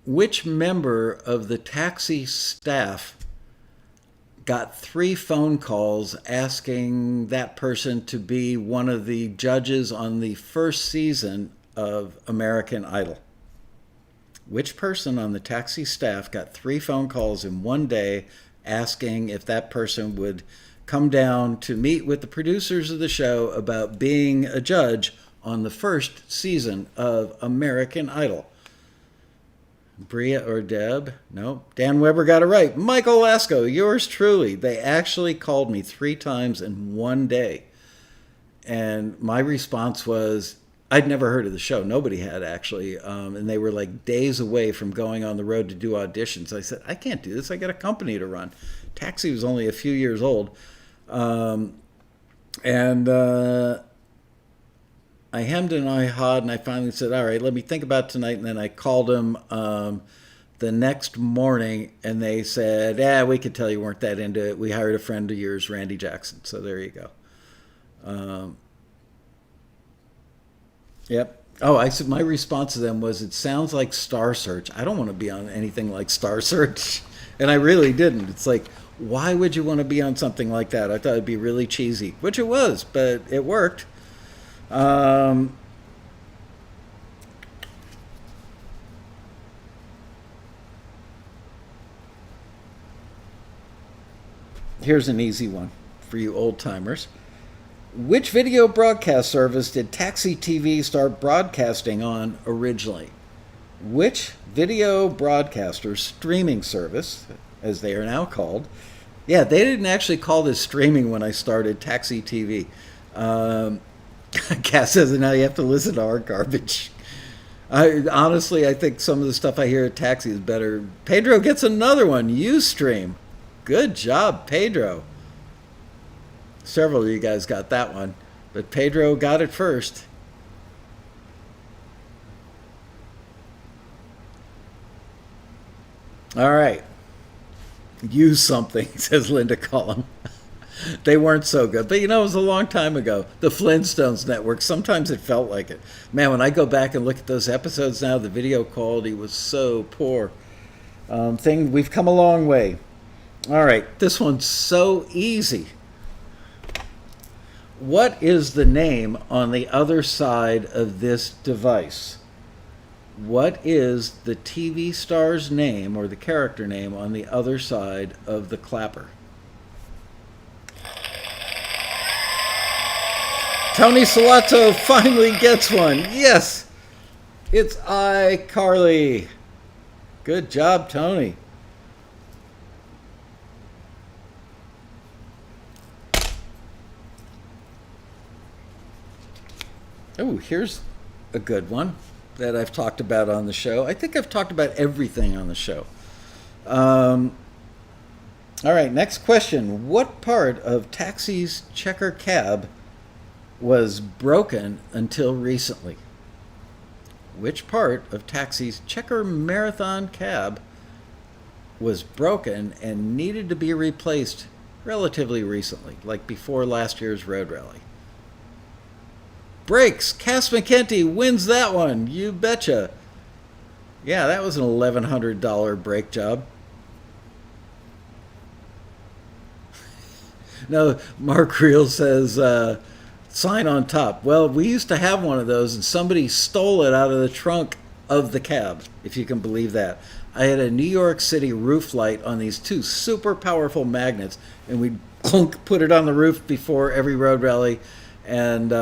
which member of the Taxi staff got 3 phone calls asking that person to be one of the judges on the first season of American Idol? Which person on the Taxi staff got 3 phone calls in one day asking if that person would come down to meet with the producers of the show about being a judge on the first season of American Idol? Bria or Deb? No. Dan Weber got it right. Michael Lasco, yours truly. They actually called me 3 times in one day. And my response was, I'd never heard of the show. Nobody had, actually. And they were like days away from going on the road to do auditions. I said, I can't do this. I got a company to run. Taxi was only a few years old. And I hemmed and I hawed, and I finally said, all right, let me think about tonight. And then I called them the next morning, and they said, yeah, we could tell you weren't that into it. We hired a friend of yours, Randy Jackson. So there you go. Yep. Oh, I said my response to them was, it sounds like Star Search. I don't want to be on anything like Star Search. And I really didn't. It's like, why would you want to be on something like that? I thought it'd be really cheesy, which it was, but it worked. Here's an easy one for you old timers. Which video broadcast service did Taxi TV start broadcasting on originally? Which video broadcaster streaming service, as they are now called? Yeah, they didn't actually call this streaming when I started Taxi TV. Cass says, now you have to listen to our garbage. I think some of the stuff I hear at Taxi is better. Pedro gets another one. Ustream. Good job, Pedro. Several of you guys got that one, but Pedro got it first. All right. Use something, says Linda Collin. They weren't so good. But it was a long time ago. The Flintstones network, sometimes it felt like it. Man, when I go back and look at those episodes now, the video quality was so poor. We've come a long way. All right, this one's so easy. What is the name on the other side of this device? What is the TV star's name or the character name on the other side of the clapper? Tony Salazzo finally gets one. Yes, it's iCarly. Good job, Tony. Oh, here's a good one that I've talked about on the show. I think I've talked about everything on the show. All right, next question. What part of Taxi's checker cab was broken until recently? Which part of Taxi's checker marathon cab was broken and needed to be replaced relatively recently, like before last year's road rally? Brakes. Cass McKenty wins that one. You betcha. Yeah, that was an $1,100 brake job. No, Mark Reel says, sign on top. Well, we used to have one of those, and somebody stole it out of the trunk of the cab, if you can believe that. I had a New York City roof light on these two super powerful magnets, and we'd put it on the roof before every road rally, and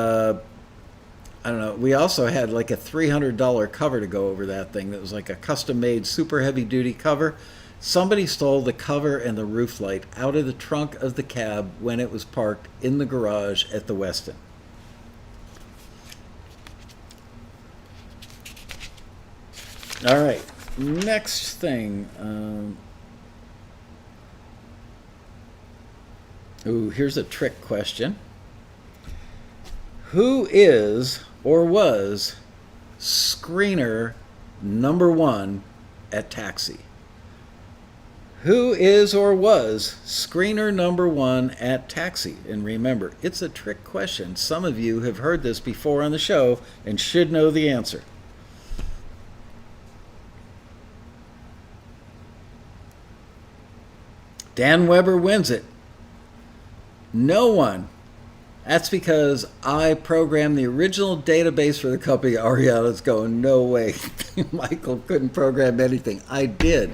I don't know. We also had like a $300 cover to go over that thing that was like a custom-made super heavy-duty cover. Somebody stole the cover and the roof light out of the trunk of the cab when it was parked in the garage at the Westin. All right, next thing. Here's a trick question. Who is or was screener number one at Taxi? Who is or was screener number one at Taxi? And remember, it's a trick question. Some of you have heard this before on the show and should know the answer. Dan Weber wins it. No one. That's because I programmed the original database for the company. Ariana's going, no way. Michael couldn't program anything. I did.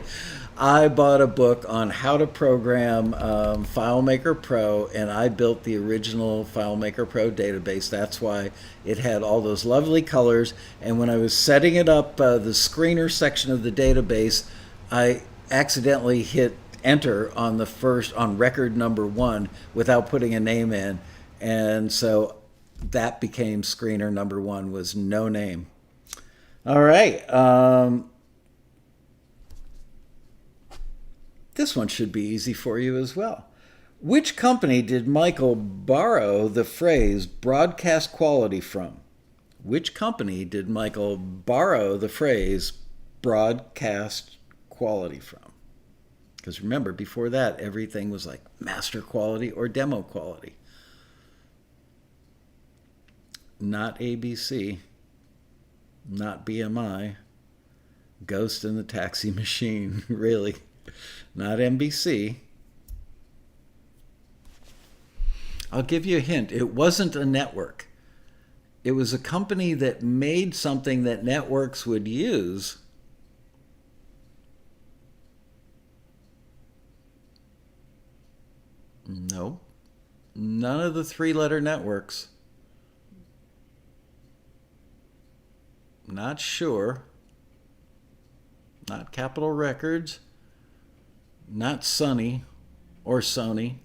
I bought a book on how to program FileMaker Pro, and I built the original FileMaker Pro database. That's why it had all those lovely colors. And when I was setting it up, the screener section of the database, I accidentally hit enter on record number 1 without putting a name in. And so that became screener number 1, was no name. All right. This one should be easy for you as well. Which company did Michael borrow the phrase broadcast quality from? Which company did Michael borrow the phrase broadcast quality from? Because remember, before that, everything was like master quality or demo quality. Not ABC, not BMI, Ghost in the Taxi Machine, really, not NBC. I'll give you a hint. It wasn't a network. It was a company that made something that networks would use. No, none of the 3-letter networks. Not sure. Not Capitol Records. Not Sony or Sony.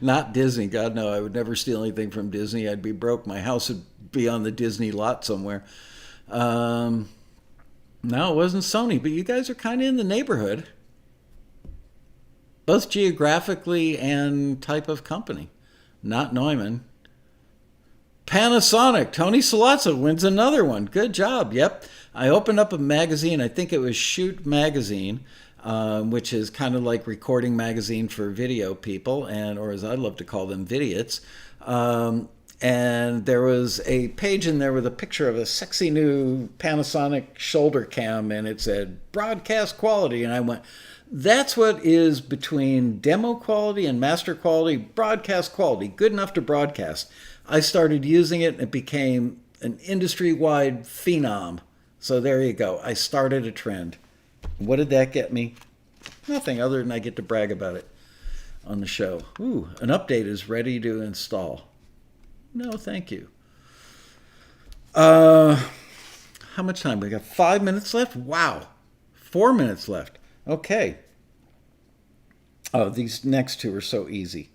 Not Disney. God, no, I would never steal anything from Disney. I'd be broke. My house would be on the Disney lot somewhere. No, it wasn't Sony, but you guys are kind of in the neighborhood. Both geographically and type of company. Not Neumann. Panasonic. Tony Salazzo wins another one. Good job. Yep. I opened up a magazine. I think it was Shoot Magazine. which is kind of like Recording Magazine for video people, and or as I love to call them, vidiots. And there was a page in there with a picture of a sexy new Panasonic shoulder cam, and it said broadcast quality. And I went, that's what is between demo quality and master quality, broadcast quality, good enough to broadcast. I started using it and it became an industry-wide phenom. So there you go. I started a trend. What did that get me? Nothing other than I get to brag about it on the show. Ooh, an update is ready to install. No, thank you. How much time? We got 5 minutes left? Wow. 4 minutes left. Okay. Oh, these next two are so easy.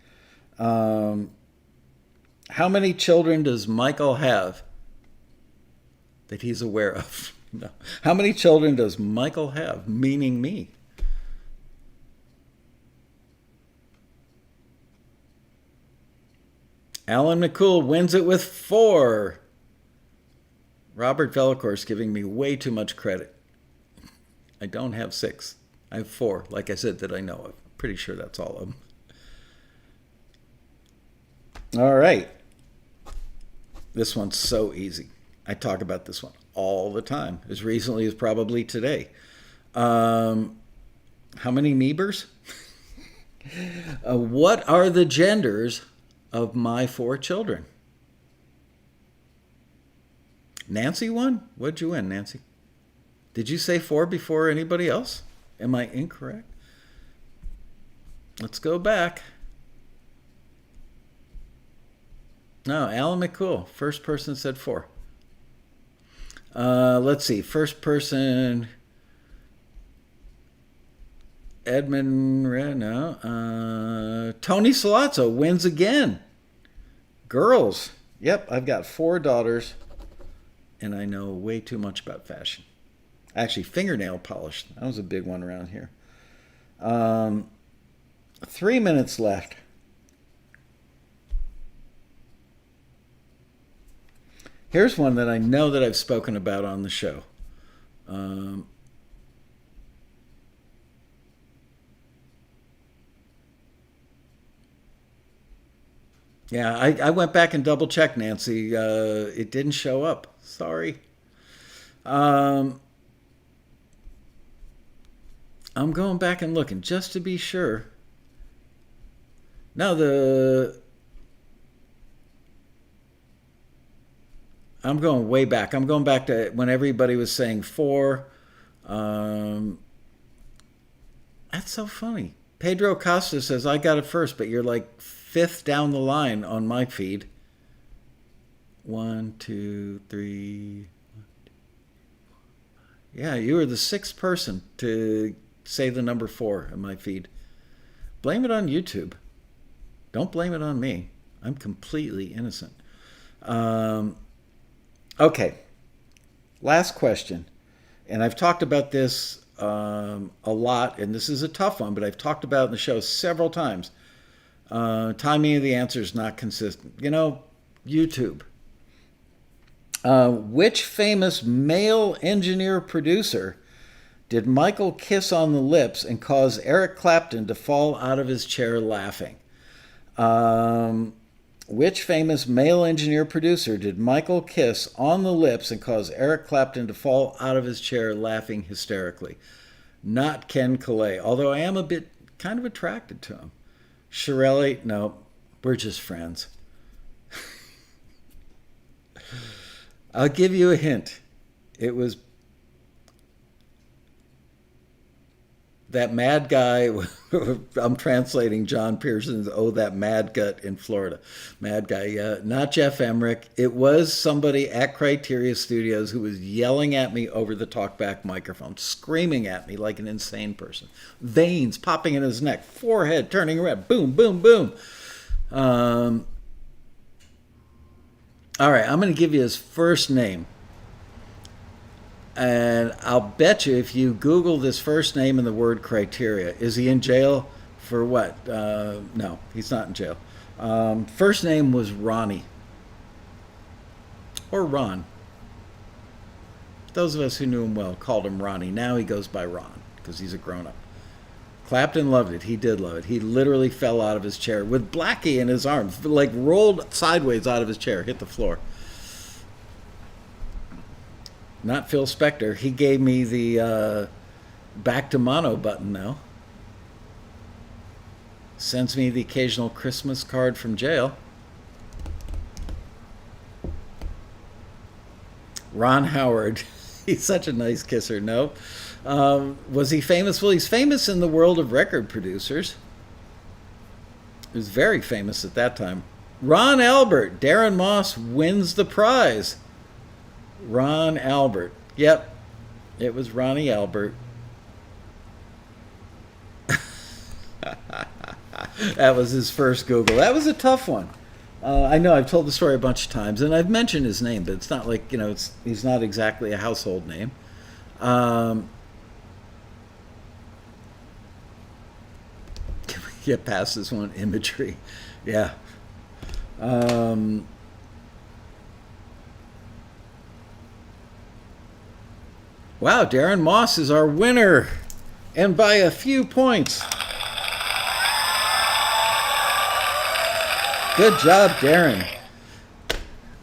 How many children does Michael have that he's aware of? No. How many children does Michael have? Meaning me. Alan McCool wins it with 4. Robert Vellacour's giving me way too much credit. I don't have 6. I have 4, like I said, that I know of. Pretty sure that's all of them. All right. This one's so easy. I talk about this one all the time, as recently as probably today. How many Meebers? What are the genders of my 4 children? Nancy won? What'd you win, Nancy? Did you say 4 before anybody else? Am I incorrect? Let's go back. No, Alan McCool. First person said 4. Let's see. First person, Edmund Reno. Tony Salazzo wins again. Girls. Yep, I've got 4 daughters, and I know way too much about fashion. Actually, fingernail polish. That was a big one around here. 3 minutes left. Here's one that I know that I've spoken about on the show. Yeah, I went back and double checked, Nancy. It didn't show up. Sorry. I'm going back and looking just to be sure. No, I'm going way back. I'm going back to when everybody was saying 4. That's so funny. Pedro Costa says, I got it first, but you're like 5th down the line on my feed. 1, 2, 3. Yeah, you were the 6th person to say the number 4 in my feed. Blame it on YouTube. Don't blame it on me. I'm completely innocent. Okay. Last question. And I've talked about this a lot, and this is a tough one, but I've talked about it in the show several times. Timing of the answer is not consistent. YouTube. Which famous male engineer producer did Michael kiss on the lips and cause Eric Clapton to fall out of his chair laughing? Which famous male engineer producer did Michael kiss on the lips and cause Eric Clapton to fall out of his chair laughing hysterically? Not Ken Calais, although I am a bit kind of attracted to him. Shirley, no, we're just friends. I'll give you a hint. It was that mad guy. I'm translating John Pearson's that mad gut in Florida. Mad guy, yeah. Not Jeff Emmerich. It was somebody at Criteria Studios who was yelling at me over the talkback microphone, screaming at me like an insane person. Veins popping in his neck, forehead turning red, boom, boom, boom. All right, I'm going to give you his first name. And I'll bet you if you Google this first name and the word criteria, is he in jail for what? No, he's not in jail. First name was Ronnie. Or Ron. Those of us who knew him well called him Ronnie. Now he goes by Ron because he's a grown-up. Clapton loved it. He did love it. He literally fell out of his chair with Blackie in his arms, like rolled sideways out of his chair, hit the floor. Not Phil Spector. He gave me the back to mono button now. Sends me the occasional Christmas card from jail. Ron Howard. He's such a nice kisser. No. Was he famous? Well, he's famous in the world of record producers. He was very famous at that time. Ron Albert. Darren Moss wins the prize. Ron Albert. Yep. It was Ronnie Albert. That was his first Google. That was a tough one. I know I've told the story a bunch of times, and I've mentioned his name, but it's not like, he's not exactly a household name. Can we get past this one? Imagery. Yeah. Wow, Darren Moss is our winner, and by a few points. Good job, Darren.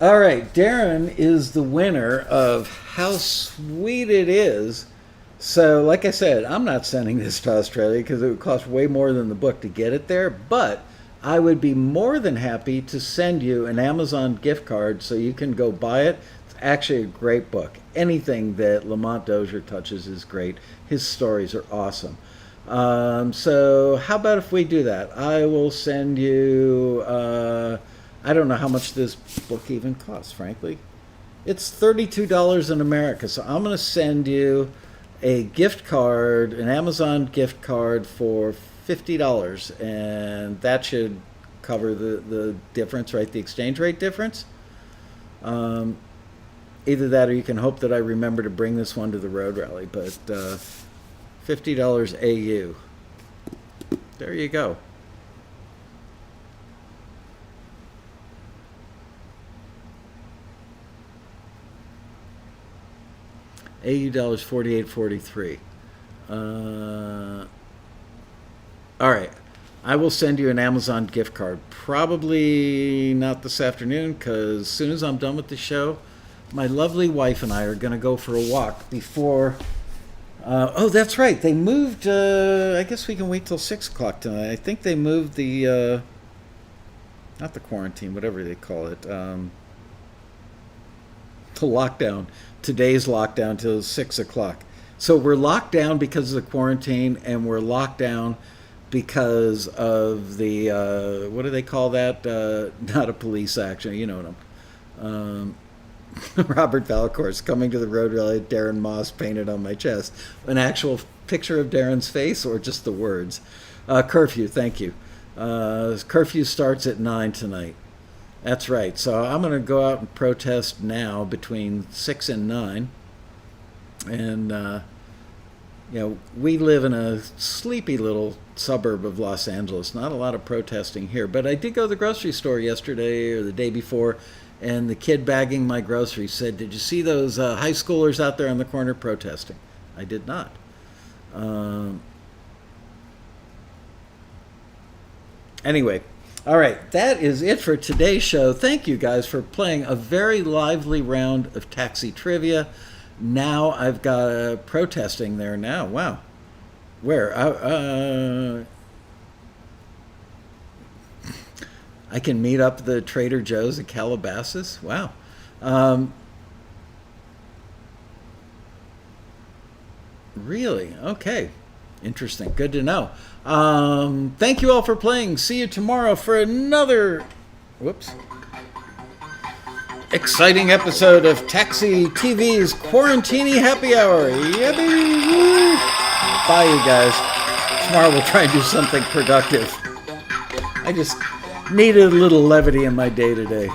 All right, Darren is the winner of How Sweet It Is. So, like I said, I'm not sending this to Australia because it would cost way more than the book to get it there, but I would be more than happy to send you an Amazon gift card so you can go buy it. It's actually a great book. Anything that Lamont Dozier touches is great. His stories are awesome. So how about if we do that? I will send you, I don't know how much this book even costs, frankly. It's $32 in America, so I'm going to send you a gift card, an Amazon gift card for $50, and that should cover the difference, right? The exchange rate difference. Either that or you can hope that I remember to bring this one to the road rally, but $50 AU. There you go. AU dollars 48.43. All right. I will send you an Amazon gift card. Probably not this afternoon, because as soon as I'm done with the show, my lovely wife and I are going to go for a walk before... oh, that's right. They moved... I guess we can wait till 6 o'clock tonight. I think they moved the... not the quarantine, whatever they call it. The lockdown. Today's lockdown till 6 o'clock. So we're locked down because of the quarantine, and we're locked down because of the... what do they call that? Not a police action. You know what I'm... Robert Valcourse coming to the road rally, Darren Moss painted on my chest. An actual picture of Darren's face or just the words? Curfew, thank you. Curfew starts at 9 tonight. That's right. So I'm going to go out and protest now between 6 and 9. And, we live in a sleepy little suburb of Los Angeles. Not a lot of protesting here. But I did go to the grocery store yesterday or the day before, and the kid bagging my groceries said, "Did you see those high schoolers out there on the corner protesting?" I did not. Anyway, all right, that is it for today's show. Thank you guys for playing a very lively round of Taxi Trivia. Now I've got protesting there now. Wow. Where? I can meet up the Trader Joe's at Calabasas. Wow. Really? Okay. Interesting. Good to know. Thank you all for playing. See you tomorrow for another exciting episode of Taxi TV's Quarantini Happy Hour. Yippee! Woo! Bye, you guys. Tomorrow we'll try and do something productive. I just needed a little levity in my day-to-day.